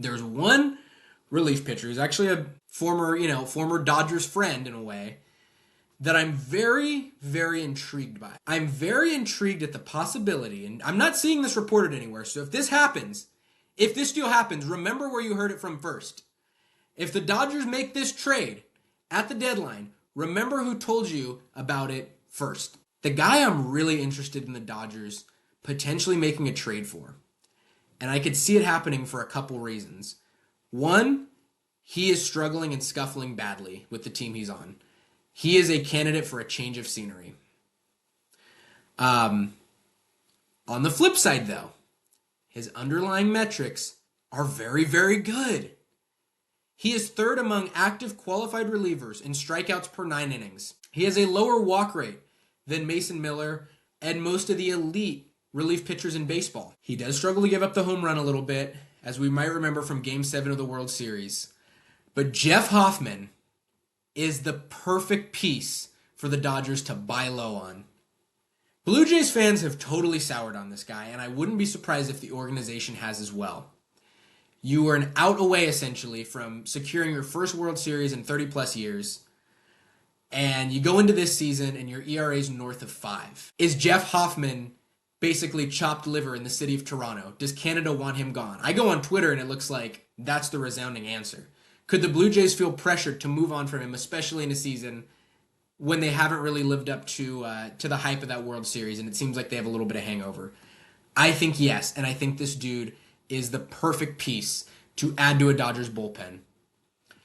There's one relief pitcher who's actually a former Dodgers friend in a way that I'm very, very intrigued by. I'm very intrigued at the possibility, and I'm not seeing this reported anywhere, so if this deal happens, remember where you heard it from first. If the Dodgers make this trade at the deadline, remember who told you about it first. The guy I'm really interested in the Dodgers potentially making a trade for, and I could see it happening for a couple reasons. One, he is struggling and scuffling badly with the team he's on. He is a candidate for a change of scenery. On the flip side, though, his underlying metrics are very, very good. He is third among active qualified relievers in strikeouts per 9 innings. He has a lower walk rate than Mason Miller and most of the elite relief pitchers in baseball. He does struggle to give up the home run a little bit, as we might remember from Game 7 of the World Series. But Jeff Hoffman is the perfect piece for the Dodgers to buy low on. Blue Jays fans have totally soured on this guy, and I wouldn't be surprised if the organization has as well. You were an out away, essentially, from securing your first World Series in 30-plus years, and you go into this season and your ERA is north of 5. Is Jeff Hoffman basically chopped liver in the city of Toronto? Does Canada want him gone? I go on Twitter and it looks like that's the resounding answer. Could the Blue Jays feel pressured to move on from him, especially in a season when they haven't really lived up to the hype of that World Series and it seems like they have a little bit of hangover? I think yes, and I think this dude is the perfect piece to add to a Dodgers bullpen.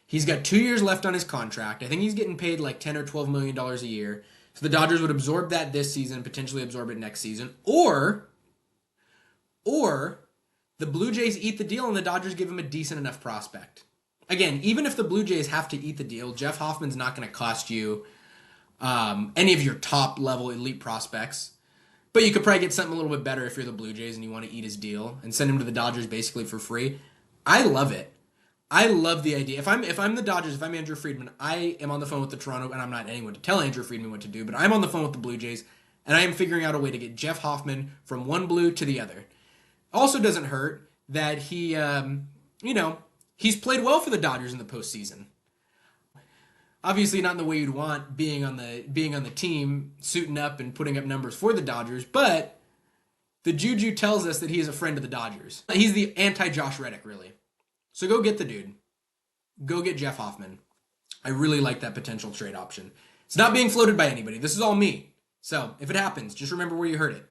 He's got 2 years left on his contract. I think he's getting paid like $10 or $12 million a year. So the Dodgers would absorb that this season, potentially absorb it next season. Or the Blue Jays eat the deal and the Dodgers give him a decent enough prospect. Again, even if the Blue Jays have to eat the deal, Jeff Hoffman's not going to cost you any of your top-level elite prospects. But you could probably get something a little bit better if you're the Blue Jays and you want to eat his deal and send him to the Dodgers basically for free. I love it. I love the idea. If I'm the Dodgers, if I'm Andrew Friedman, I am on the phone with the Toronto, and I'm not anyone to tell Andrew Friedman what to do, but I'm on the phone with the Blue Jays, and I am figuring out a way to get Jeff Hoffman from one Blue to the other. Also doesn't hurt that he's played well for the Dodgers in the postseason. Obviously not in the way you'd want being on the team, suiting up and putting up numbers for the Dodgers, but the juju tells us that he is a friend of the Dodgers. He's the anti-Josh Reddick, really. So go get the dude. Go get Jeff Hoffman. I really like that potential trade option. It's not being floated by anybody. This is all me. So if it happens, just remember where you heard it.